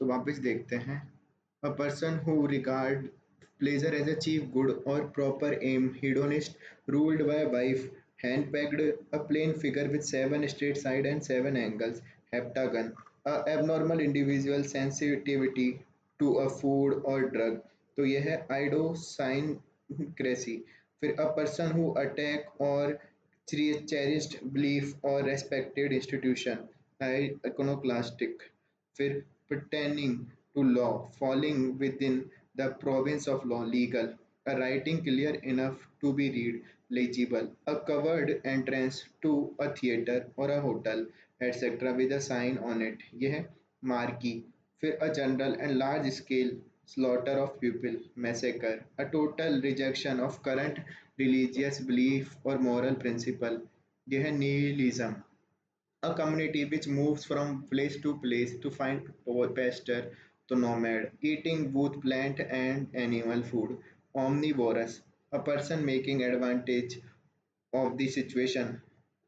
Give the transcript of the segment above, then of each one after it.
तो वापस देखते हैं। A person who regard pleasure as a chief good or proper aim, hedonist, ruled by a wife, hand-pegged, a plane figure with seven straight sides and seven angles, heptagon, a abnormal individual sensitivity to a food or drug. तो यह है idiosyncrasy. फिर a person who attack or cherished belief or respected institution, iconoclastic. फिर pertaining to law, falling within the province of law, legal, a writing clear enough to be read, legible, a covered entrance to a theatre or a hotel, etc. with a sign on it. यह है marquee. फिर a general and large scale slaughter of people, massacre, a total rejection of current religious belief or moral principle. यह है nihilism. A community which moves from place to place to find pasture, to nomad, eating both plant and animal food, omnivorous, a person making advantage of the situation,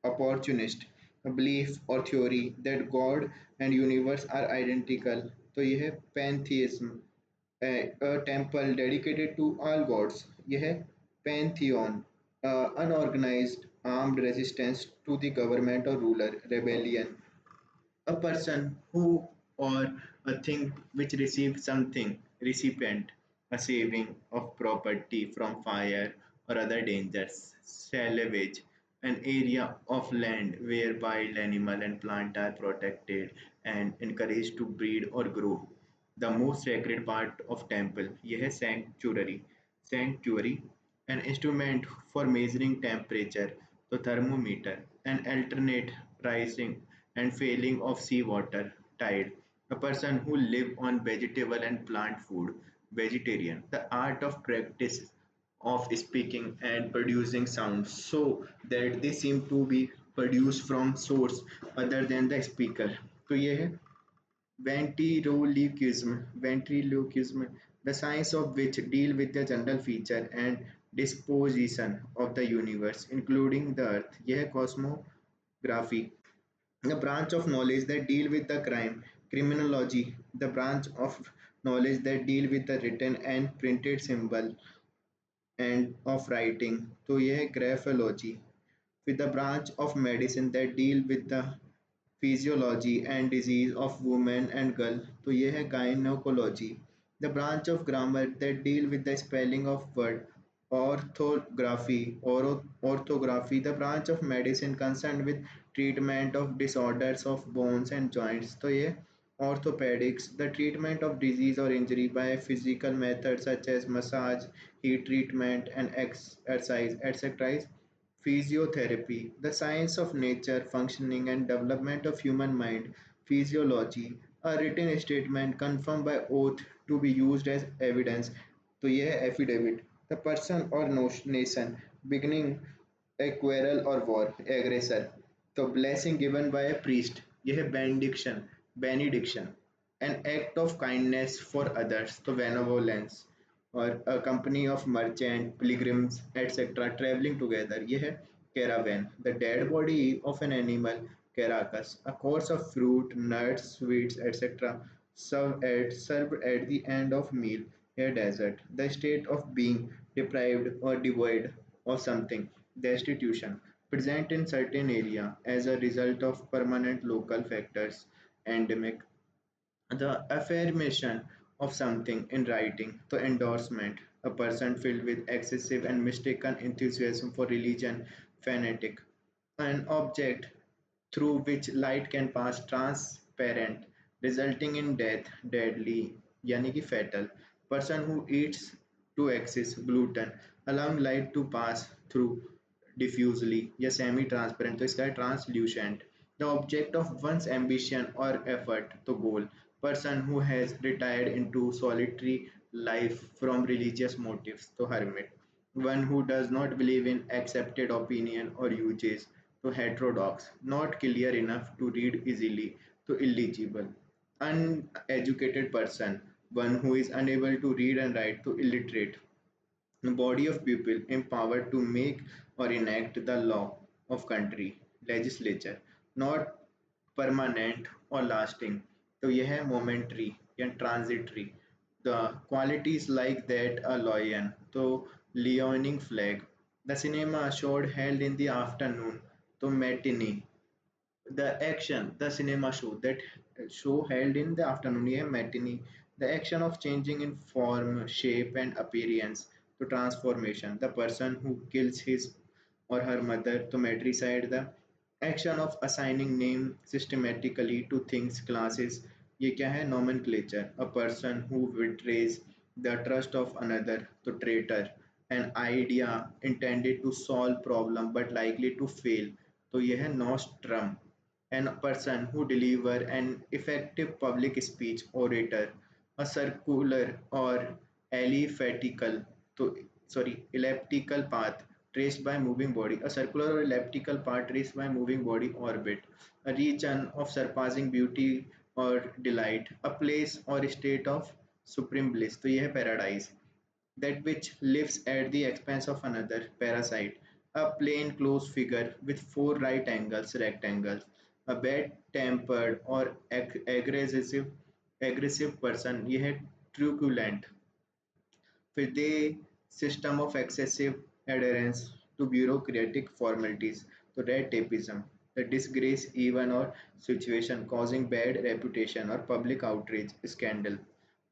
opportunist, a belief or theory that God and universe are identical. तो यह है pantheism, a temple dedicated to all gods. यह है pantheon, unorganized armed resistance to the government or ruler, rebellion. A person who or a thing which receives something, recipient, a saving of property from fire or other dangers, salvage, an area of land where wild animal and plant are protected and encouraged to breed or grow. The most sacred part of temple, यह है sanctuary, an instrument for measuring temperature, the thermometer, an alternate rising and falling of sea water, tide, a person who live on vegetable and plant food, vegetarian, the art of practice of speaking and producing sounds so that they seem to be produced from source other than the speaker. तो ये है ventriloquism, the science of which deal with the general feature and disposition of the universe, including the earth. यह है cosmography, the branch of knowledge that deal with the crime. Criminology, the branch of knowledge that deal with the written and printed symbol and of writing. तो यह है graphology, with the branch of medicine that deal with the physiology and disease of woman and girl. तो ये है gynecology, the branch of grammar that deal with the spelling of word. Orthography, the branch of medicine concerned with treatment of disorders of bones and joints. तो ये orthopedics, the treatment of disease or injury by physical methods such as massage, heat treatment, and exercise, etc. is physiotherapy, the science of nature, functioning, and development of human mind. Physiology, a written statement confirmed by oath to be used as evidence. तो यह है affidavit, the person or nation beginning a quarrel or war, aggressor. तो blessing given by a priest, यह है benediction, an act of kindness for others, तो benevolence. और a company of merchant, pilgrims, etc. traveling together. यह है caravan, the dead body of an animal, caracas, a course of fruit, nuts, sweets, etc. served at the end of meal. A desert, the state of being deprived or devoid of something, destitution, present in certain area as a result of permanent local factors, endemic, the affirmation of something in writing, the endorsement, a person filled with excessive and mistaken enthusiasm for religion, fanatic, an object through which light can pass, transparent, resulting in death, deadly, yani ki fatal, person who eats to excess, gluten, allowing light to pass through diffusely या semi transparent, तो इसका है translucent, the object of one's ambition or effort, तो goal, person who has retired into solitary life from religious motives, तो hermit, one who does not believe in accepted opinion or uses, to heterodox, not clear enough to read easily, to illegible, uneducated person, one who is unable to read and write, to illiterate, a body of people empowered to make or enact the law of country, legislature, not permanent or lasting, तो यह है momentary या transitory. The qualities like that a lion, तो leoning flag. The cinema showed held in the afternoon, तो matinee. The action, the cinema show, that show held in the afternoon, yeah, matinee. The action of changing in form, shape, and appearance to transformation. The person who kills his or her mother to matricide. The action of assigning name systematically to things, classes. ये क्या है? Nomenclature. A person who betrays the trust of another to traitor. An idea intended to solve problem but likely to fail. तो ये है nostrum. And a person who deliver an effective public speech, orator. A circular or elliptical, to, sorry, elliptical path traced by moving body. A circular or elliptical path traced by moving body orbit. A region of surpassing beauty or delight. A place or state of supreme bliss. तो ये है paradise. That which lives at the expense of another, parasite. A plain close figure with four right angles, rectangles. A bad tempered or aggressive person, यह है truculent. फिर the system of excessive adherence to bureaucratic formalities, तो red tapeism, the disgrace even or situation causing bad reputation or public outrage, scandal.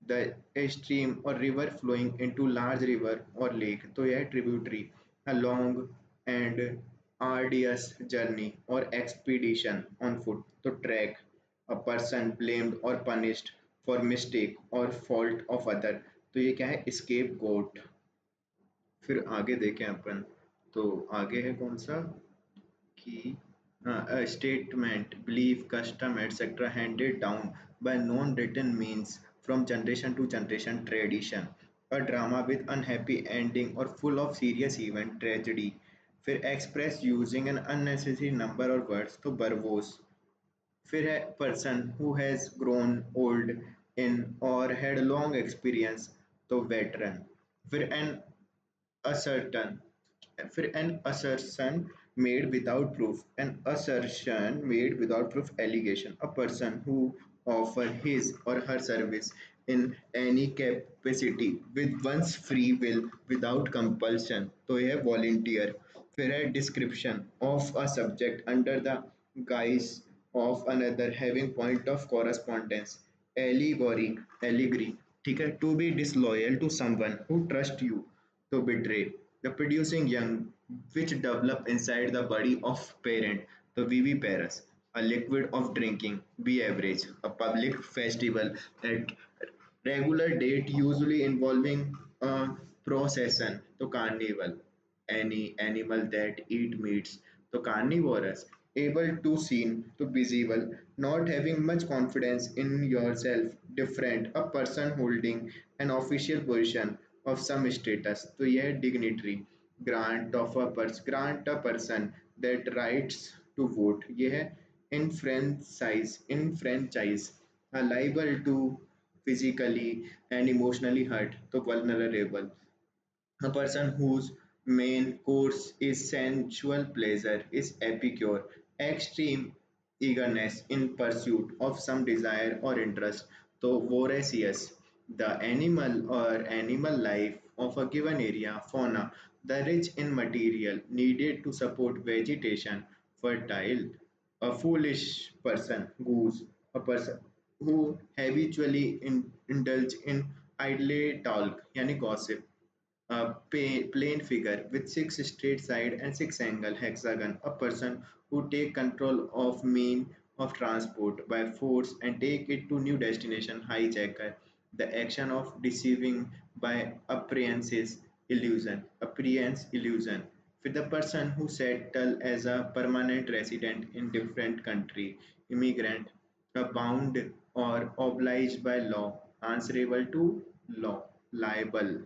The a stream or river flowing into large river or lake, तो यह tributary. A long and arduous journey or expedition on foot, तो trek. A person blamed or punished for mistake or fault of other, तो ये क्या है? scapegoat. फिर आगे देखें अपन, तो आगे है कौन सा कि statement, belief, custom, etc. handed down by non-written means from generation to generation, tradition. A drama with unhappy ending or full of serious event, tragedy. फिर express using an unnecessary number or words, तो verbose. फिर है person who has grown old in or had long experience, तो veteran. फिर an ascertain, फिर an assertion made without proof, an assertion made without proof, allegation. A person who offer his or her service in any capacity with one's free will without compulsion, तो यह volunteer. फिर है description of a subject under the guise of another having point of correspondence, allegory, allegory. ठीक है, to be disloyal to someone who trust you, to betray. The producing young which develop inside the body of parent, the viviparous. A liquid of drinking, beverage. A public festival at regular date usually involving a procession, to carnival. Any animal that eat meats, to carnivorous. Able to seen, to visible. Not having much confidence in yourself, different. A person holding an official position of some status, तो यह है dignitary. Grant a person that rights to vote, यह है enfranchise. A liable to physically and emotionally hurt, तो vulnerable. A person whose main course is sensual pleasure is epicure, extreme eagerness in pursuit of some desire or interest, though voracious. The animal or animal life of a given area, fauna, the rich in material needed to support vegetation, fertile. A foolish person, goose, a person who habitually indulge in idle talk, yani gossip. A plane figure with six straight side and six angle hexagon, a person who take control of mean of transport by force and take it to new destination, hijacker. The action of deceiving by appearances, illusion. For the person who settle as a permanent resident in different country, immigrant, bound or obliged by law, answerable to law, liable.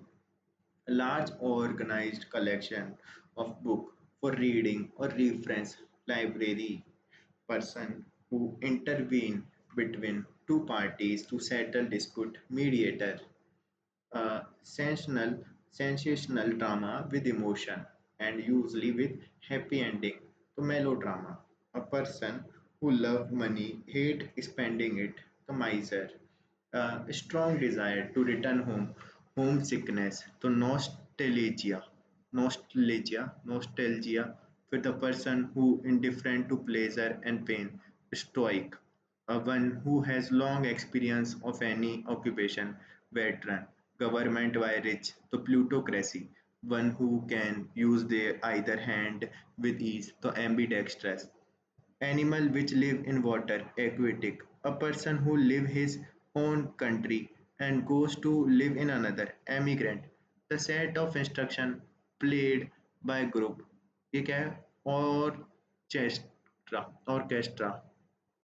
A large organized collection of book for reading or reference, library. Person who intervene between two parties to settle dispute, mediator. Sensational drama with emotion and usually with happy ending, to melodrama. A person who love money hate spending it, तो miser, a strong desire to return home, homesickness, तो nostalgia for the person who indifferent to pleasure and pain, stoic, one who has long experience of any occupation, veteran, government by rich, तो plutocracy, one who can use their either hand with ease, तो ambidextrous, animal which live in water, aquatic, a person who live his own country and goes to live in another, emigrant, the set of instruction played by group, ये क्या है, orchestra, orchestra,